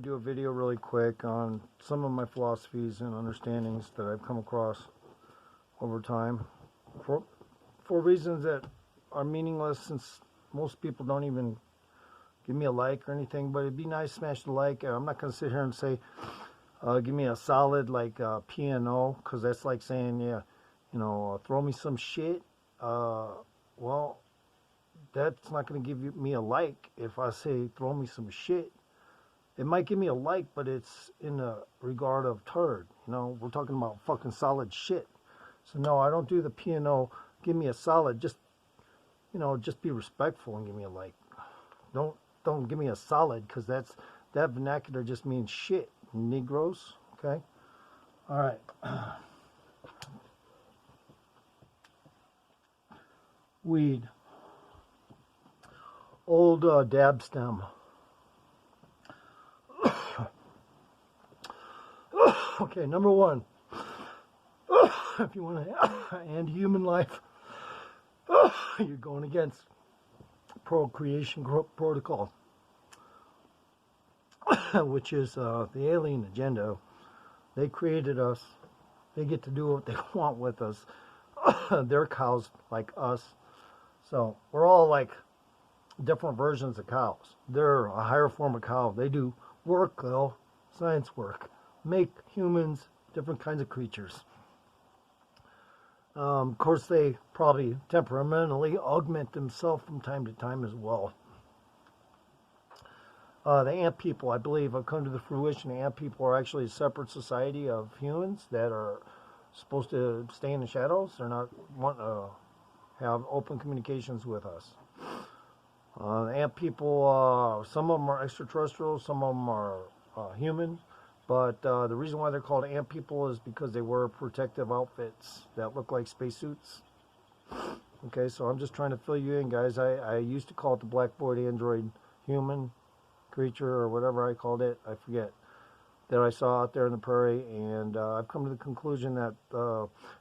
do a video really quick on some of my philosophies and understandings that I've come across over time for reasons that are meaningless, since most people don't even give me a like or anything. But it'd be nice to smash the like. I'm not going to sit here and say give me a solid like P&O, because that's like saying, yeah, you know, throw me some shit. Well, that's not going to give me a like. If I say throw me some shit, it might give me a like, but it's in the regard of turd. You know, we're talking about fucking solid shit. So no, I don't do the P&O. Give me a solid. Just, you know, just be respectful and give me a like. Don't give me a solid, because that vernacular just means shit. Negroes. Okay. All right. Weed. Old dab stem. Okay, number one, if you want to end human life, you're going against procreation protocol, which is the alien agenda. They created us. They get to do what they want with us. They're cows like us. So we're all like different versions of cows. They're a higher form of cow. They do work, though, science work. Make humans different kinds of creatures. Of course, they probably temperamentally augment themselves from time to time as well. The ant people, I believe, have come to the fruition. The ant people are actually a separate society of humans that are supposed to stay in the shadows. They're not wanting to have open communications with us. The ant people, some of them are extraterrestrials, some of them are human. But the reason why they're called ant people is because they wear protective outfits that look like spacesuits. Okay, so I'm just trying to fill you in, guys. I used to call it the black void android human creature, or whatever I called it. I forget. That I saw out there in the prairie. And I've come to the conclusion that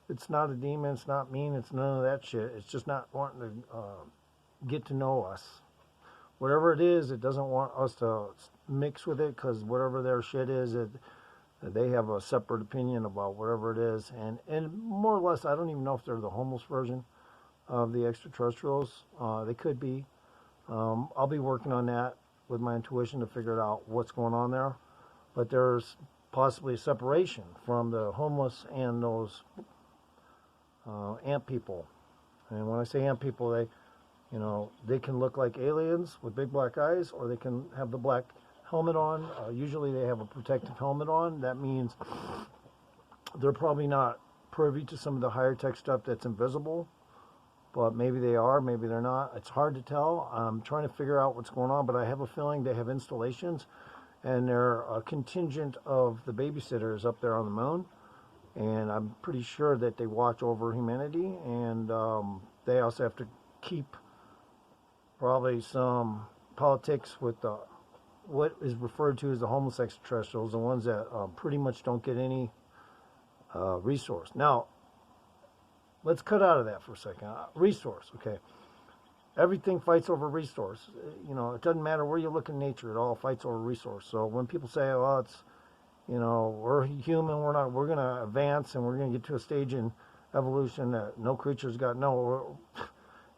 it's not a demon, it's not mean, it's none of that shit. It's just not wanting to get to know us. Whatever it is, it doesn't want us to mix with it, because whatever their shit is, they have a separate opinion about whatever it is. And more or less, I don't even know if they're the homeless version of the extraterrestrials. They could be. I'll be working on that with my intuition to figure out what's going on there. But there's possibly a separation from the homeless and those ant people. And when I say ant people, they can look like aliens with big black eyes, or they can have the black helmet on. Usually they have a protective helmet on. That means they're probably not privy to some of the higher tech stuff that's invisible, but maybe they are, maybe they're not. It's hard to tell. I'm trying to figure out what's going on, but I have a feeling they have installations, and they're a contingent of the babysitters up there on the moon. And I'm pretty sure that they watch over humanity, and they also have to keep probably some politics with what is referred to as the homeless extraterrestrials, the ones that pretty much don't get any resource. Now, let's cut out of that for a second. Resource, okay. Everything fights over resource. You know, it doesn't matter where you look in nature, it all fights over resource. So when people say, well, it's, you know, we're human, we're going to advance, and we're going to get to a stage in evolution that no creature's got, no,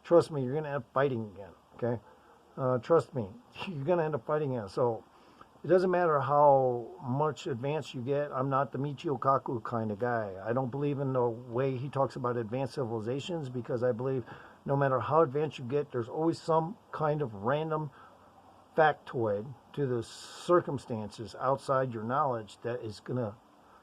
trust me, you're going to end up fighting again. Okay, trust me, you're going to end up fighting it. So it doesn't matter how much advanced you get. I'm not the Michio Kaku kind of guy. I don't believe in the way he talks about advanced civilizations, because I believe no matter how advanced you get, there's always some kind of random factoid to the circumstances outside your knowledge that is going to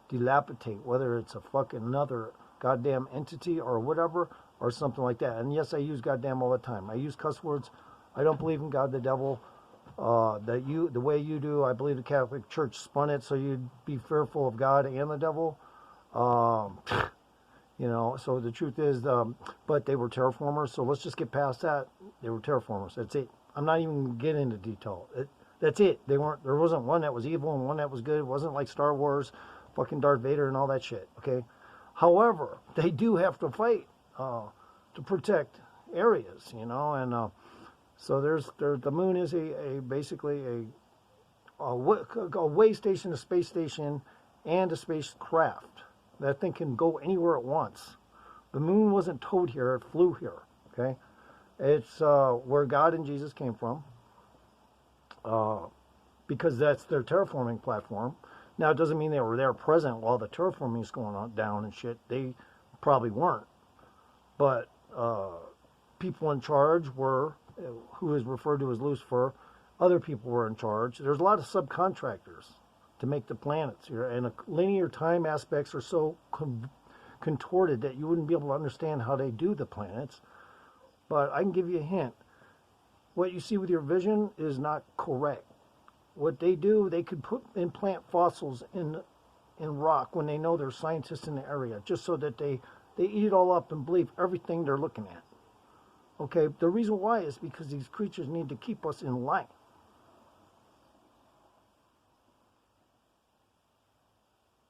dilapidate, whether it's a fucking another goddamn entity or whatever, or something like that. And yes, I use goddamn all the time. I use cuss words. I don't believe in God the devil the way you do. I believe the Catholic Church spun it so you'd be fearful of God and the devil. You know, so the truth is, but they were terraformers, so let's just get past that. They were terraformers. That's it. I'm not even getting into detail. That's it. There wasn't one that was evil and one that was good. It wasn't like Star Wars, fucking Darth Vader and all that shit, okay? However, they do have to fight to protect areas, you know, and so the moon is basically a a way station, a space station, and a spacecraft. That thing can go anywhere it wants. The moon wasn't towed here; it flew here. Okay, it's where God and Jesus came from, because that's their terraforming platform. Now, it doesn't mean they were there present while the terraforming is going on down and shit. They probably weren't, but people in charge were, who is referred to as Lucifer. Other people were in charge. There's a lot of subcontractors to make the planets here, and the linear time aspects are so contorted that you wouldn't be able to understand how they do the planets. But I can give you a hint. What you see with your vision is not correct. What they do, they could implant fossils in rock when they know there's scientists in the area, just so that they eat it all up and believe everything they're looking at. Okay, the reason why is because these creatures need to keep us in line.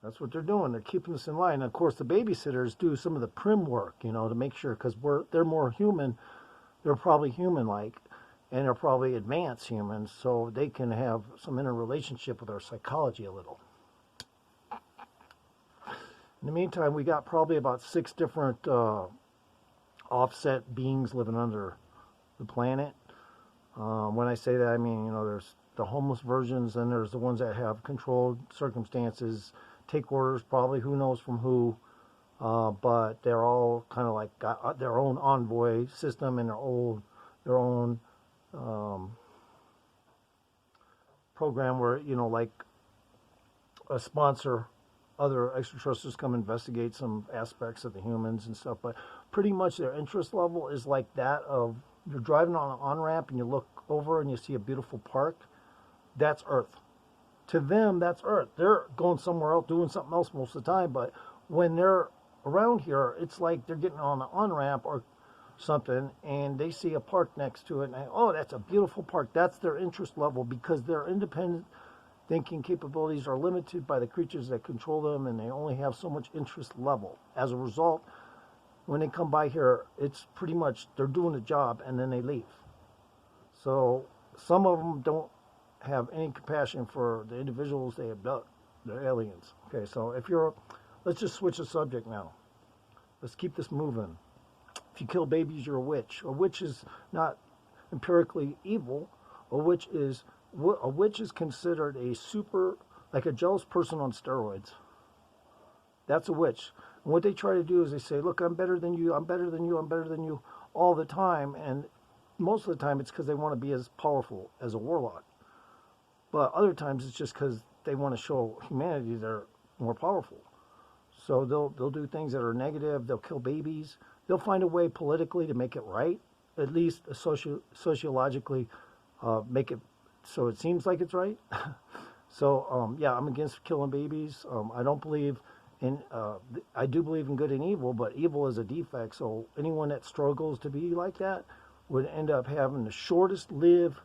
That's what they're doing. They're keeping us in line. And of course, the babysitters do some of the prim work, to make sure, because they're more human. They're probably human-like, and they're probably advanced humans, so they can have some interrelationship with our psychology a little. In the meantime, we got probably about 6 different offset beings living under the planet. When I say that, I mean, there's the homeless versions, and there's the ones that have controlled circumstances, take orders, probably who knows from who, but they're all kind of like got their own envoy system and their own program where, like a sponsor, other extraterrestrials come investigate some aspects of the humans and stuff, but pretty much their interest level is like that of, you're driving on an on-ramp and you look over and you see a beautiful park. That's Earth. To them, that's Earth. They're going somewhere else, doing something else most of the time, but when they're around here, it's like they're getting on an on-ramp or something, and they see a park next to it, and oh, that's a beautiful park. That's their interest level, because their independent thinking capabilities are limited by the creatures that control them, and they only have so much interest level. As a result, when they come by here, it's pretty much they're doing a job, and then they leave. So some of them don't have any compassion for the individuals they abduct, the aliens. Okay, so let's just switch the subject now. Let's keep this moving. If you kill babies, you're a witch. A witch is not empirically evil. A witch is considered like a jealous person on steroids. That's a witch. And what they try to do is they say, look, I'm better than you, I'm better than you, I'm better than you, all the time. And most of the time it's because they want to be as powerful as a warlock. But other times it's just because they want to show humanity they're more powerful. So they'll do things that are negative. They'll kill babies. They'll find a way politically to make it right, at least sociologically make it so it seems like it's right. So, yeah, I'm against killing babies. I don't believe I do believe in good and evil, but evil is a defect. So anyone that struggles to be like that would end up having the shortest lived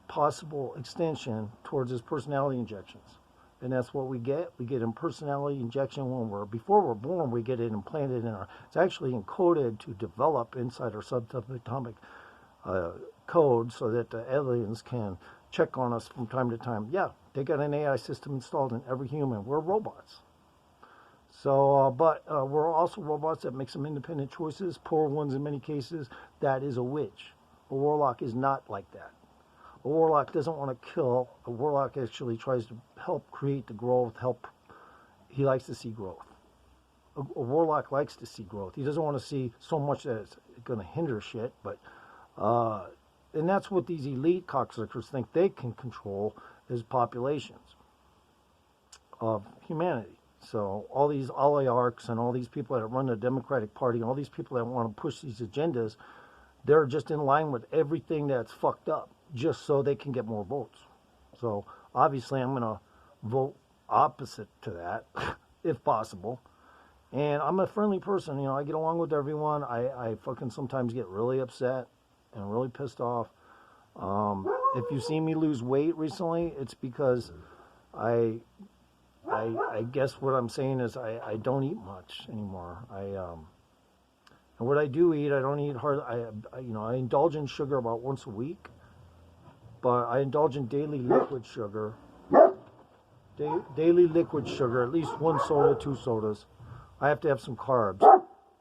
possible extension towards his personality injections. And that's what we get. We get a personality injection before we're born, we get it implanted in it's actually encoded to develop inside our subatomic code so that the aliens can check on us from time to time. Yeah, they got an AI system installed in every human. We're robots. So, but we're also robots that make some independent choices, poor ones in many cases. That is a witch. A warlock is not like that. A warlock doesn't want to kill. A warlock actually tries to help create the growth, he likes to see growth. A warlock likes to see growth. He doesn't want to see so much that it's going to hinder shit, but, and that's what these elite cocksuckers think they can control, is populations of humanity. So all these oligarchs and all these people that run the Democratic Party, all these people that want to push these agendas, they're just in line with everything that's fucked up, just so they can get more votes. So obviously I'm going to vote opposite to that, if possible. And I'm a friendly person, I get along with everyone. I fucking sometimes get really upset and really pissed off. If you see me lose weight recently, it's because I guess what I'm saying is I don't eat much anymore. And what I do eat, I don't eat hard. I indulge in sugar about once a week. but I indulge in daily liquid sugar. Daily liquid sugar, at least 1 soda, 2 sodas. I have to have some carbs.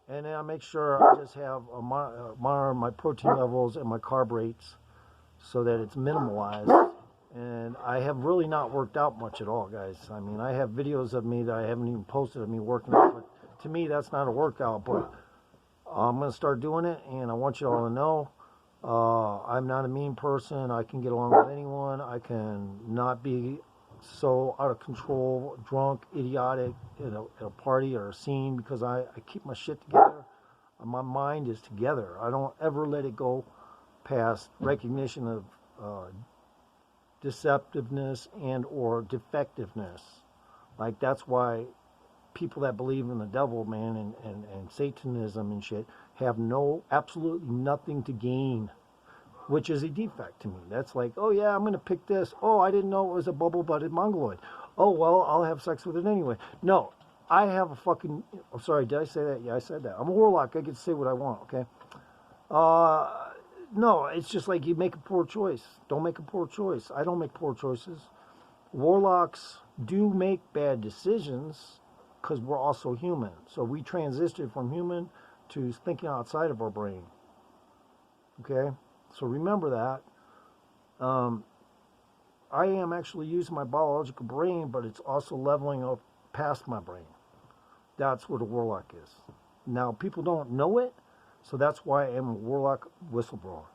And then I make sure I just have monitor my protein levels and my carb rates so that it's minimalized. And I have really not worked out much at all, guys. I mean, I have videos of me that I haven't even posted of me working out, but to me, that's not a workout. But I'm going to start doing it, and I want you all to know I'm not a mean person. I can get along with anyone. I can not be so out of control, drunk, idiotic at a party or a scene because I keep my shit together. My mind is together. I don't ever let it go past recognition of deceptiveness and or defectiveness. Like, that's why people that believe in the devil, man, and Satanism and shit have absolutely nothing to gain, which is a defect to me. That's like, oh yeah, I'm going to pick this. Oh, I didn't know it was a bubble-butted mongoloid. Oh, well, I'll have sex with it anyway. No, I have a fucking... I'm sorry, did I say that? Yeah, I said that. I'm a warlock. I get to say what I want, okay? No, it's just like you make a poor choice. Don't make a poor choice. I don't make poor choices. Warlocks do make bad decisions because we're also human. So we transitioned from human to thinking outside of our brain. Okay? So remember that. I am actually using my biological brain, but it's also leveling up past my brain. That's what a warlock is. Now, people don't know it, so that's why I am a warlock whistleblower.